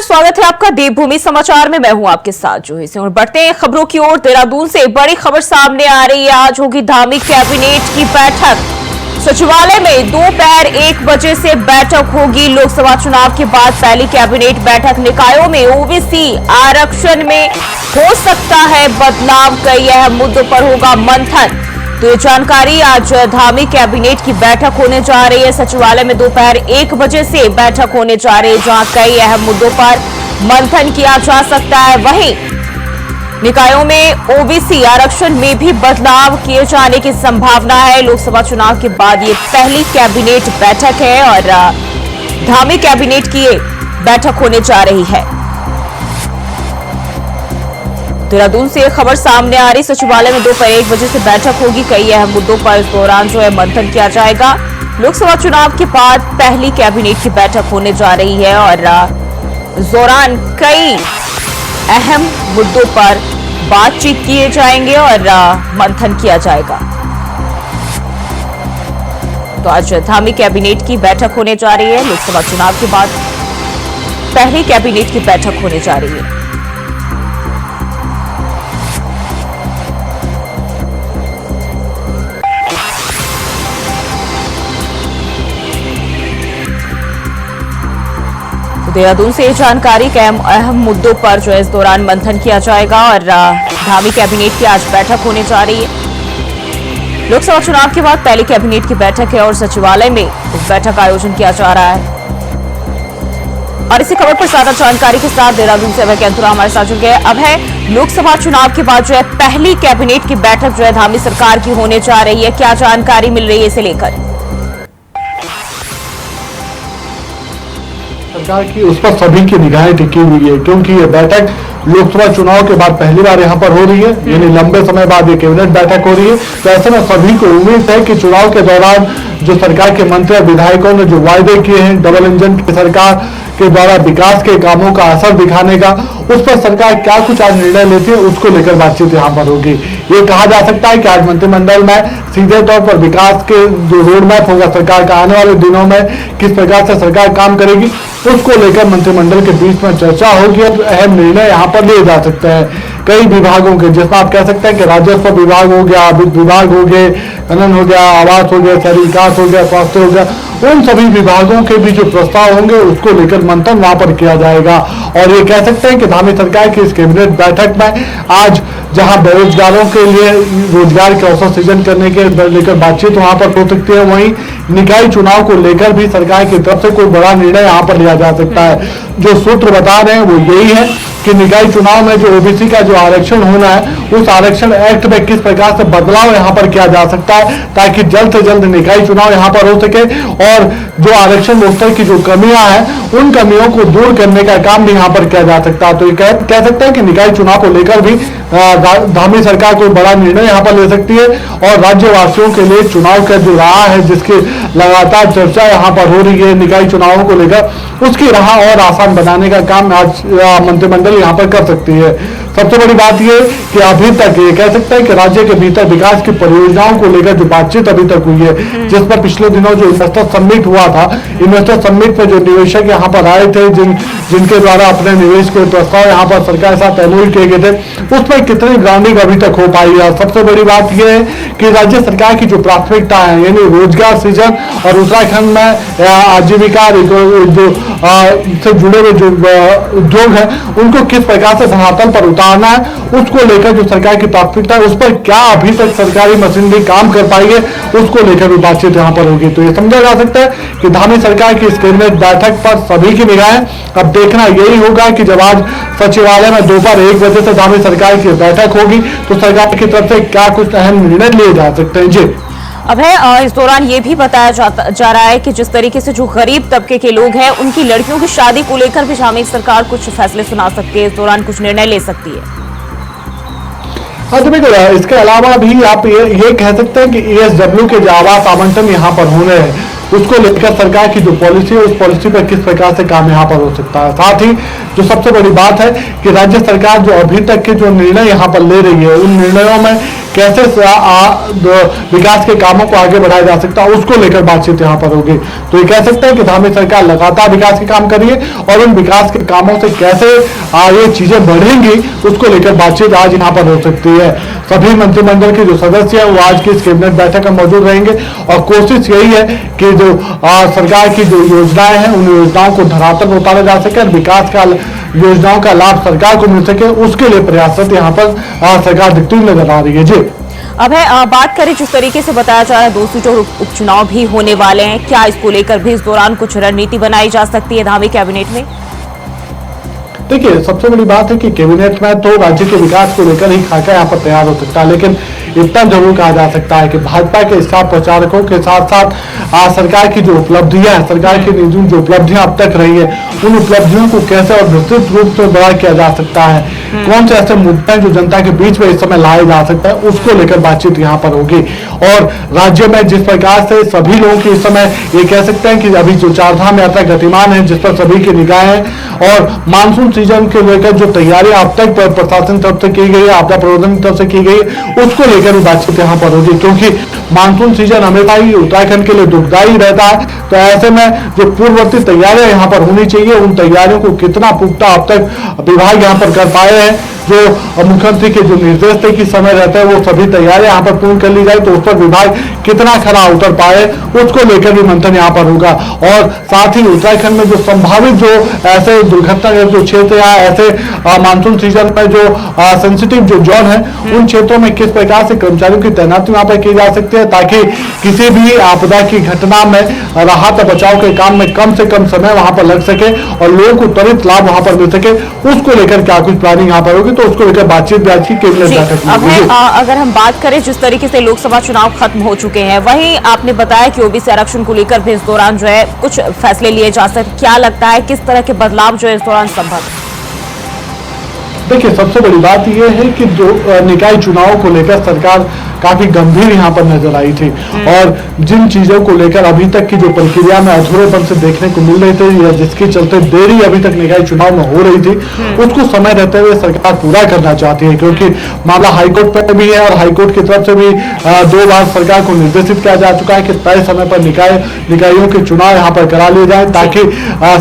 स्वागत है आपका देवभूमि समाचार में। मैं हूं आपके साथ जूही सिंह और बढ़ते हैं खबरों की ओर। देहरादून से एक बड़ी खबर सामने आ रही है। आज होगी धामी कैबिनेट की बैठक। सचिवालय में दोपहर 1 बजे से बैठक होगी। लोकसभा चुनाव के बाद पहली कैबिनेट बैठक। निकायों में ओबीसी आरक्षण में हो सकता है बदलाव, कई अहम मुद्दों पर होगा मंथन। तो ये जानकारी आज धामी कैबिनेट की बैठक होने जा रही है। सचिवालय में दोपहर 1 बजे से बैठक होने जा रही है, जहां कई अहम मुद्दों पर मंथन किया जा सकता है। वहीं निकायों में ओबीसी आरक्षण में भी बदलाव किए जाने की संभावना है। लोकसभा चुनाव के बाद ये पहली कैबिनेट बैठक है और धामी कैबिनेट की ये बैठक होने जा रही है। देहरादून से खबर सामने आ रही। सचिवालय में दोपहर 1 बजे से बैठक होगी। कई अहम मुद्दों पर इस दौरान जो है मंथन किया जाएगा। लोकसभा चुनाव के बाद पहली कैबिनेट की बैठक होने जा रही है और इस दौरान कई अहम मुद्दों पर बातचीत किए जाएंगे और मंथन किया जाएगा। तो आज धामी कैबिनेट की बैठक होने जा रही है। लोकसभा चुनाव के बाद पहली कैबिनेट की बैठक होने जा रही है। देहरादून से जानकारी के अहम मुद्दों पर जो है इस दौरान मंथन किया जाएगा और धामी कैबिनेट की आज बैठक होने जा रही है। लोकसभा चुनाव के बाद पहली कैबिनेट की बैठक है और सचिवालय में इस बैठक का आयोजन किया जा रहा है। और इसी खबर पर ज्यादा जानकारी के साथ देहरादून से अभय कैंतुरा हमारे साथ जुड़ गए। अभय, लोकसभा चुनाव के बाद जो है पहली कैबिनेट की बैठक जो है धामी सरकार की होने जा रही है, क्या जानकारी मिल रही है इसे लेकर? सरकार की उस पर सभी की निगाहें टिकी हुई है, क्योंकि ये बैठक लोकसभा चुनाव के बाद पहली बार यहाँ पर हो रही है। यानी लंबे समय बाद ये कैबिनेट बैठक हो रही है। तो ऐसे में सभी को उम्मीद है कि चुनाव के दौरान जो सरकार के मंत्री और विधायकों ने जो वायदे किए हैं डबल इंजन की सरकार के द्वारा विकास के कामों का असर दिखाने का, उस पर सरकार क्या कुछ आज निर्णय लेती है उसको लेकर बातचीत यहाँ पर होगी। ये कहा जा सकता है कि आज मंत्रिमंडल में सीधे तौर पर विकास के जो रोड मैप होगा सरकार का आने वाले दिनों में किस प्रकार से सरकार काम करेगी उसको लेकर मंत्रिमंडल के बीच में चर्चा होगी और अहम निर्णय यहाँ पर लिए जा सकते हैं। कई विभागों के, जिसमें आप कह सकते हैं कि राजस्व विभाग हो गया, वित्त विभाग हो गए, खनन हो गया, आवास हो गया, शहरी विकास हो गया, स्वास्थ्य हो गया, उन सभी विभागों के भी जो प्रस्ताव होंगे उसको लेकर मंथन वहां पर किया जाएगा। और ये कह सकते हैं कि धामी सरकार की इस कैबिनेट बैठक में आज जहां बेरोजगारों के लिए रोजगार के अवसर सृजन करने के लेकर बातचीत वहां पर हो सकती है, वहीं निकाय चुनाव को लेकर भी सरकार की तरफ से कोई बड़ा निर्णय यहाँ पर लिया जा सकता है। जो सूत्र बता रहे हैं वो यही है कि निकाय चुनाव में जो ओबीसी का जो आरक्षण होना है उस आरक्षण एक्ट में किस प्रकार से बदलाव यहाँ पर किया जा सकता है, ताकि जल्द से जल्द निकाय चुनाव यहाँ पर हो सके और जो आरक्षण व्यवस्था की जो कमियां हैं उन कमियों को दूर करने का काम भी यहाँ पर किया जा सकता है। तो ये कह सकते हैं कि निकाय चुनाव को लेकर भी धामी सरकार कोई बड़ा निर्णय यहाँ पर ले सकती है और राज्यवासियों के लिए चुनाव का जो राह है जिसकी लगातार चर्चा यहाँ पर हो रही है निकाय चुनावों को लेकर, उसकी राह और आसान बनाने का काम आज मंत्रिमंडल यहाँ पर कर सकती है। सबसे बड़ी बात यह कि अभी तक ये कह सकते हैं कि राज्य के भीतर विकास की परियोजनाओं को लेकर जो बातचीत अभी तक हुई है, जिस पर पिछले दिनों जो इन्वेस्टर समिट हुआ था, इन्वेस्टर समिट में जो निवेशक यहाँ पर आए थे जिनके द्वारा अपने निवेश के प्रस्ताव यहाँ पर सरकार के साथ एमओयू किए गए थे, उसमें कितनी ग्राउंडिंग अभी तक हो पाई है। सबसे बड़ी बात यह है कि राज्य सरकार की जो प्राथमिकता है यानी रोजगार सृजन और उत्तराखंड में आजीविका जो से जुड़े हुए जो उद्योग है उनको किस प्रकार से धरातल पर उतारना है, उसको लेकर जो सरकार की प्राथमिकता है उस पर क्या अभी तक सरकारी मशीनरी काम कर पाई है उसको लेकर भी बातचीत यहाँ पर होगी। तो ये समझा जा सकता है कि धामी सरकार की इस कैबिनेट बैठक पर सभी की निगाहें अब देखना यही होगा कि जब आज सचिवालय में दोपहर 1 बजे से धामी सरकार की बैठक होगी तो सरकार की तरफ से क्या कुछ अहम निर्णय लिए जा सकते हैं। जी अभय, इस दौरान ये भी बताया जा रहा है कि जिस तरीके से जो गरीब तबके के लोग हैं उनकी लड़कियों की शादी को लेकर भी धामी सरकार कुछ फैसले सुना सकती है, इस दौरान कुछ निर्णय ले सकती है। हाँ, तो बिल्कुल। इसके अलावा भी आप ये कह सकते हैं कि ESW के जो आवास आवंटन यहाँ पर होने हैं उसको लेकर सरकार की जो पॉलिसी है उस पॉलिसी पर किस प्रकार से काम यहाँ पर हो सकता है। साथ ही जो सबसे बड़ी बात है कि राज्य सरकार जो अभी तक के जो निर्णय यहाँ पर ले रही है उन निर्णयों में कैसे विकास के कामों को आगे बढ़ाया जा सकता है उसको लेकर बातचीत यहाँ पर होगी। तो ये कह सकते हैं कि धामी सरकार लगातार विकास के काम कर रही है और उन विकास के कामों से कैसे ये चीजें बढ़ेंगी उसको लेकर बातचीत आज यहाँ पर हो सकती है। सभी मंत्रिमंडल के जो सदस्य हैं वो आज की इस कैबिनेट बैठक में मौजूद रहेंगे और कोशिश यही है कि जो सरकार की जो योजनाएं हैं उन योजनाओं को धरातल पर उतारा जा सके और विकास का योजनाओं का लाभ सरकार को मिल सके, उसके लिए प्रयासरत यहाँ पर सरकार दिखती हुई नजर आ रही है। जी अब है बात करें जिस तरीके से बताया जा रहा है 2 सीटों उपचुनाव भी होने वाले हैं, क्या इसको लेकर भी इस दौरान कुछ रणनीति बनाई जा सकती है धामी कैबिनेट में? देखिए सबसे बड़ी बात है कि कैबिनेट में तो राज्य के विकास को लेकर ही खाका यहाँ पर तैयार हो सकता है, लेकिन इतना जरूर कहा जा सकता है कि भाजपा के स्टार प्रचारकों के साथ साथ सरकार की जो उपलब्धियां हैं, सरकार की जो उपलब्धियां अब तक रही है उन उपलब्धियों को कैसे और विस्तृत रूप से बड़ा किया जा सकता है, कौन से ऐसे मुद्दे हैं जो जनता के बीच में इस समय लाए जा सकता है उसको लेकर बातचीत यहाँ पर होगी। और राज्य में जिस प्रकार से सभी लोगों की इस समय ये कह सकते हैं कि अभी जो चारधाम यात्रा गतिमान है जिस पर सभी की निगाहें और मानसून सीजन के लेकर जो तैयारियां अब तक प्रशासन तरफ से की गई है, आपदा प्रबंधन की तरफ से की गई है उसको लेकर भी बातचीत यहाँ पर होगी, क्योंकि मानसून सीजन हमेशा ही उत्तराखंड के लिए दुखदायी रहता है। तो ऐसे में जो पूर्ववर्ती तैयारियां यहाँ पर होनी चाहिए उन तैयारियों को कितना पुख्ता अब तक विभाग यहाँ पर कर पाए हैं, जो मुख्यमंत्री के जो निर्देश थे कि समय रहता है वो सभी तैयारियां यहाँ पर पूर्ण कर ली जाए तो उस पर विभाग कितना खरा उतर पाए उसको लेकर भी मंथन यहाँ पर होगा। और साथ ही उत्तराखंड में जो संभावित जो ऐसे दुर्घटना जो क्षेत्र या ऐसे मानसून सीजन में जो सेंसिटिव जो जोन है उन क्षेत्रों में किस प्रकार से कर्मचारियों की तैनाती वहां पर की जा सकती है ताकि किसी भी आपदा की घटना में राहत बचाव के काम में कम से कम समय वहां पर लग सके और लोगों को त्वरित लाभ वहां पर मिल सके, उसको लेकर क्या कुछ प्लानिंग यहाँ पर होगी तो उसको लेकर बातचीत भी आज की कैबिनेट बैठक में होगी। अगर हम बात करें जिस तरीके से लोकसभा चुनाव खत्म हो चुके हैं, वहीं आपने बताया कि ओबीसी आरक्षण को लेकर भी इस दौरान जो है कुछ फैसले लिए जा सकते, क्या लगता है किस तरह के बदलाव जो है इस दौरान संभव है? देखिए सबसे बड़ी बात यह है कि जो निकाय चुनाव को लेकर सरकार काफी गंभीर यहाँ पर नजर आई थी और जिन चीजों को लेकर अभी तक की जो प्रक्रिया में अधूरेपन से देखने को मिल रही थी या जिसके चलते देरी अभी तक निकाय चुनाव में हो रही थी उसको समय रहते हुए सरकार पूरा करना चाहती है, क्योंकि मामला हाईकोर्ट पर भी है और हाईकोर्ट की तरफ से भी 2 बार सरकार को निर्देशित किया जा चुका है कि तय समय पर निकायों के चुनाव यहाँ पर करा लिए जाए ताकि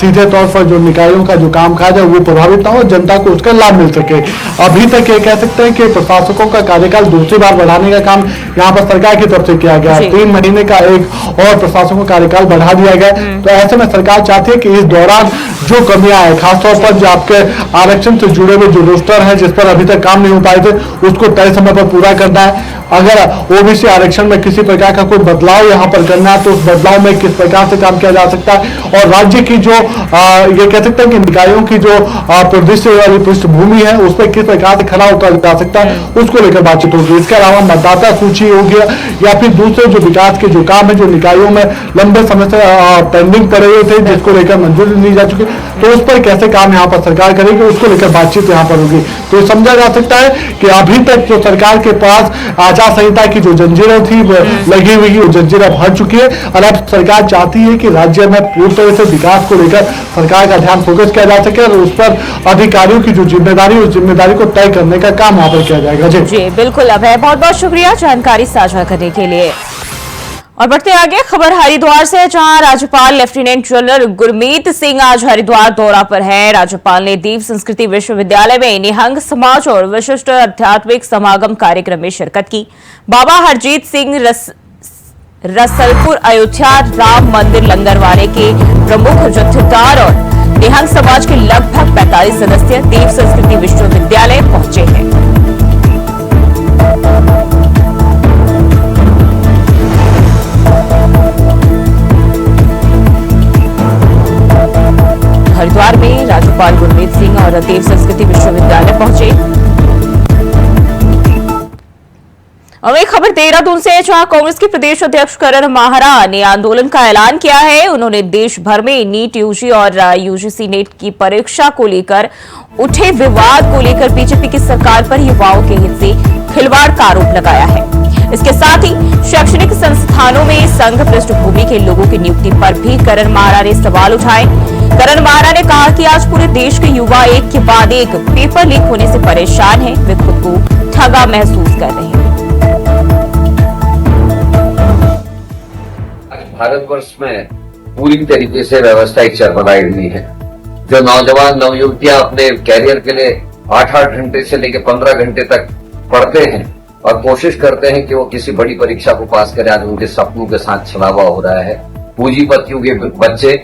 सीधे तौर पर जो निकायों का जो कामकाज है वो प्रभावित ना हो, जनता को उसका लाभ मिल सके। अभी तक ये कह सकते हैं कि प्रशासकों का कार्यकाल दूसरी बार बढ़ाने का काम यहाँ पर सरकार की तरफ से किया गया है, 3 महीने का एक और प्रशासकों का कार्यकाल बढ़ा दिया गया। तो ऐसे में सरकार चाहती है कि इस दौरान जो कमियां है खासतौर पर जो आपके आरक्षण से जुड़े हुए जो रोस्टर है जिस पर अभी तक काम नहीं हो पाए थे उसको तय समय पर पूरा करना है। अगर ओबीसी आरक्षण में किसी प्रकार का कोई बदलाव यहाँ पर करना है तो उस बदलाव में किस प्रकार से काम किया जा सकता है और राज्य की जो ये कह सकते हैं कि निकायों की जो प्रदृश्य वाली पृष्ठभूमि है उस पर किस प्रकार से खरा उतारा जा सकता है उसको लेकर बातचीत होगी। इसके अलावा मतदाता सूची हो गया या फिर दूसरे जो विकास के जो काम है जो निकायों में लंबे समय से पेंडिंग पड़े हुए थे जिसको लेकर मंजूरी दी जा चुकी तो उस पर कैसे काम यहाँ पर सरकार करेगी उसको लेकर बातचीत यहाँ पर होगी। तो समझा जा सकता है कि अभी तक जो सरकार के पास आचार संहिता की जो जंजीरें थी लगी हुई वो जंजीरें भर चुकी है और अब सरकार चाहती है कि राज्य में पूरी तरह से विकास को लेकर सरकार का ध्यान फोकस किया जा सके और उस पर अधिकारियों की जो जिम्मेदारी उस जिम्मेदारी को तय करने का काम वहां पर किया जाएगा। जी बिल्कुल अभय, बहुत बहुत शुक्रिया जानकारी साझा करने के लिए। और बढ़ते आगे खबर हरिद्वार से, जहां राज्यपाल लेफ्टिनेंट जनरल गुरमीत सिंह आज हरिद्वार दौरा पर है। राज्यपाल ने देव संस्कृति विश्वविद्यालय में निहंग समाज और विशिष्ट आध्यात्मिक समागम कार्यक्रम में शिरकत की। बाबा हरजीत सिंह रसलपुर अयोध्या राम मंदिर लंगरवारे के प्रमुख जत्थेदार और निहंग समाज के लगभग 45 सदस्य देव संस्कृति विश्वविद्यालय पहुंचे हैं। हरिद्वार में राज्यपाल गुरमीत सिंह और देव संस्कृति विश्वविद्यालय पहुंचे। और एक खबर देहरादून से, जहां कांग्रेस के प्रदेश अध्यक्ष करण माहरा ने आंदोलन का ऐलान किया है। उन्होंने देश भर में नीट यूजी और यूजीसी नेट की परीक्षा को लेकर उठे विवाद को लेकर बीजेपी की सरकार पर युवाओं के हित से खिलवाड़ का आरोप लगाया है। इसके साथ ही शैक्षणिक संस्थानों में संघ पृष्ठभूमि के लोगों की नियुक्ति पर भी करण मारा ने सवाल उठाए। करण मारा ने कहा कि आज पूरे देश के युवा एक के बाद एक पेपर लीक होने से परेशान हैं, वे खुद को ठगा महसूस कर रहे हैं। भारतवर्ष में पूरी तरीके से व्यवस्था एक चरमराई हुई है। जो नौजवान नवयुवतियां अपने कैरियर के लिए 8-8 घंटे से लेकर 15 घंटे तक पढ़ते हैं और कोशिश करते हैं कि वो किसी बड़ी परीक्षा को पास करें, आज उनके सपनों के साथ छलावा हो रहा है। पूंजीपतियों के बच्चे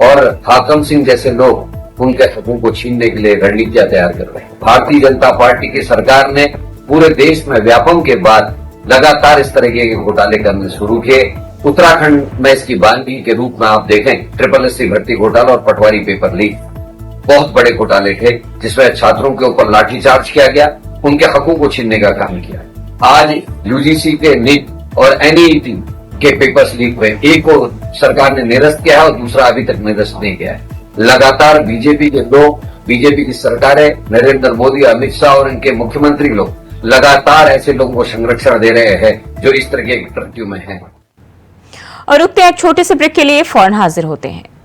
और हाकम सिंह जैसे लोग उनके हकों को छीनने के लिए रणनीतियां तैयार कर रहे हैं। भारतीय जनता पार्टी की सरकार ने पूरे देश में व्यापम के बाद लगातार इस तरह के घोटाले करने शुरू किए। उत्तराखंड में इसकी बानगी के रूप में आप देखें, SSC भर्ती घोटाला और पटवारी पेपर लीक बहुत बड़े घोटाले थे, जिसमें छात्रों के ऊपर लाठीचार्ज किया गया, उनके हकों को छीनने का काम किया। आज यूजीसी के नीट और NEET के पेपर्स लीक हुए, एक को सरकार ने निरस्त किया है और दूसरा अभी तक निरस्त नहीं किया है। लगातार बीजेपी के लोग, बीजेपी की सरकारें, नरेंद्र मोदी, अमित शाह और इनके मुख्यमंत्री लोग लगातार ऐसे लोगों को संरक्षण दे रहे हैं जो इस तरह के कृत्यों में हैं। और रुकते हैं एक छोटे से ब्रेक के लिए, फौरन हाजिर होते हैं।